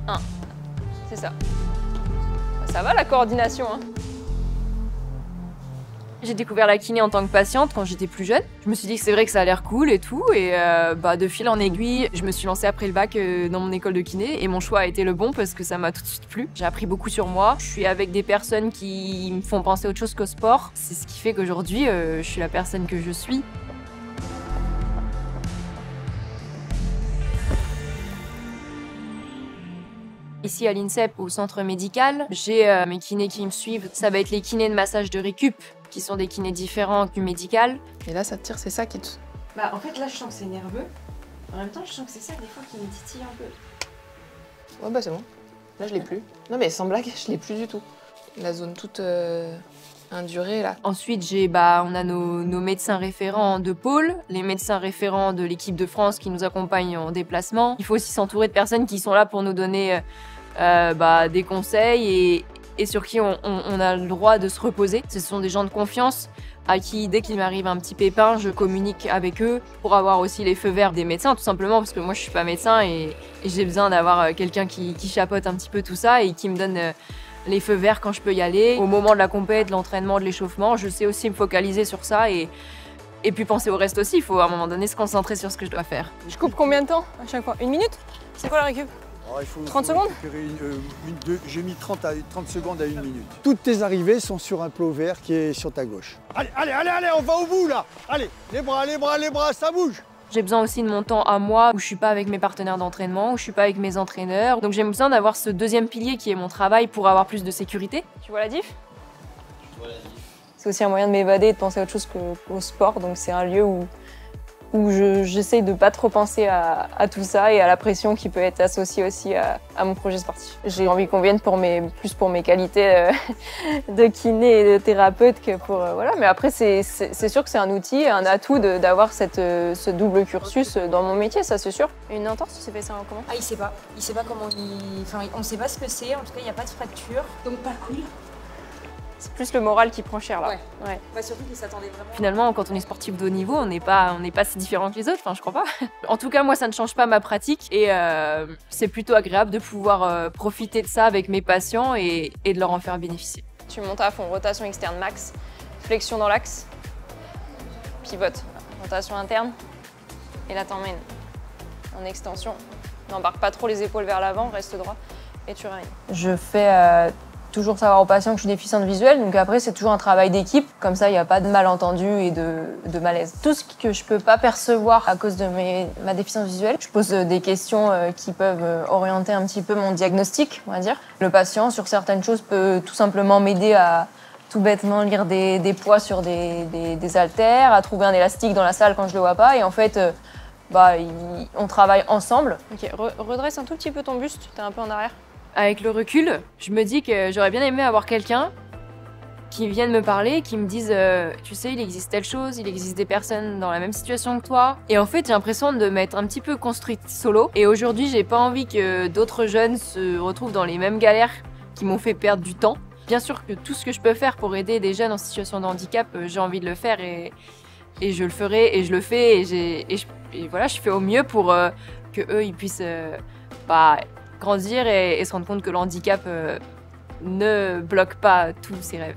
1. C'est ça. Ça va la coordination, hein. J'ai découvert la kiné en tant que patiente quand j'étais plus jeune. Je me suis dit que c'est vrai que ça a l'air cool et tout. Et de fil en aiguille, je me suis lancée après le bac dans mon école de kiné. Et mon choix a été le bon parce que ça m'a tout de suite plu. J'ai appris beaucoup sur moi. Je suis avec des personnes qui me font penser à autre chose qu'au sport. C'est ce qui fait qu'aujourd'hui, je suis la personne que je suis. Ici à l'INSEP, au centre médical, j'ai mes kinés qui me suivent. Ça va être les kinés de massage de récup, qui sont des kinés différents du médical. Et là, ça te tire, c'est ça qui te... Bah en fait là, je sens que c'est nerveux. En même temps, je sens que c'est ça des fois qui me titille un peu. Ouais, bah c'est bon. Là, je l'ai plus. Non, mais sans blague, je l'ai plus du tout. La zone toute indurée, là. Ensuite, on a nos médecins référents de pôle, les médecins référents de l'équipe de France qui nous accompagnent en déplacement. Il faut aussi s'entourer de personnes qui sont là pour nous donner des conseils et sur qui on a le droit de se reposer. Ce sont des gens de confiance à qui, dès qu'il m'arrive un petit pépin, je communique avec eux pour avoir aussi les feux verts des médecins, tout simplement parce que moi je suis pas médecin et j'ai besoin d'avoir quelqu'un qui chapeaute un petit peu tout ça et qui me donne les feux verts quand je peux y aller. Au moment de la compète, de l'entraînement, de l'échauffement, je sais aussi me focaliser sur ça et puis penser au reste aussi. Il faut à un moment donné se concentrer sur ce que je dois faire. Je coupe combien de temps à chaque fois? 1 minute? C'est quoi la récup? 30 secondes? J'ai mis 30 secondes à 1 minute. Toutes tes arrivées sont sur un plot vert qui est sur ta gauche. Allez, on va au bout là. Allez, les bras, ça bouge. J'ai besoin aussi de mon temps à moi, où je suis pas avec mes partenaires d'entraînement, où je suis pas avec mes entraîneurs. Donc j'ai besoin d'avoir ce deuxième pilier qui est mon travail pour avoir plus de sécurité. Tu vois la diff? Je vois la diff. C'est aussi un moyen de m'évader et de penser à autre chose qu'au sport. Donc c'est un lieu où j'essaye de pas trop penser à tout ça et à la pression qui peut être associée aussi à mon projet sportif. J'ai envie qu'on vienne plus pour mes qualités de kiné et de thérapeute que pour... voilà. Mais après, c'est sûr que c'est un outil, un atout d'avoir ce double cursus dans mon métier, ça c'est sûr. Une entorse, tu sais fait ça comment? Ah, il sait pas comment Enfin, on sait pas ce que c'est, en tout cas, il n'y a pas de fracture, donc pas cool. C'est plus le moral qui prend cher là. Ouais. Bah, surtout qu'il s'attendait vraiment. Finalement, quand on est sportif de haut niveau, on n'est pas si différent que les autres, enfin je crois pas. En tout cas, moi ça ne change pas ma pratique et c'est plutôt agréable de pouvoir profiter de ça avec mes patients et de leur en faire bénéficier. Tu montes à fond, rotation externe max, flexion dans l'axe, pivote, rotation interne et là t'emmènes en extension. N'embarque pas trop les épaules vers l'avant, reste droit et tu ramènes. Je fais toujours savoir aux patients que je suis déficiente visuelle, donc après c'est toujours un travail d'équipe, comme ça il n'y a pas de malentendu et de malaise. Tout ce que je peux pas percevoir à cause de ma déficience visuelle, je pose des questions qui peuvent orienter un petit peu mon diagnostic, on va dire. Le patient sur certaines choses peut tout simplement m'aider à tout bêtement lire des poids sur des haltères, à trouver un élastique dans la salle quand je le vois pas, et en fait on travaille ensemble. Ok, redresse un tout petit peu ton buste, t'es un peu en arrière. Avec le recul, je me dis que j'aurais bien aimé avoir quelqu'un qui vienne me parler, qui me dise tu sais, il existe telle chose, il existe des personnes dans la même situation que toi. Et en fait, j'ai l'impression de m'être un petit peu construite solo. Et aujourd'hui, j'ai pas envie que d'autres jeunes se retrouvent dans les mêmes galères qui m'ont fait perdre du temps. Bien sûr que tout ce que je peux faire pour aider des jeunes en situation de handicap, j'ai envie de le faire et je le ferai et je le fais et voilà, je fais au mieux pour que eux ils puissent grandir et se rendre compte que le handicap ne bloque pas tous ses rêves.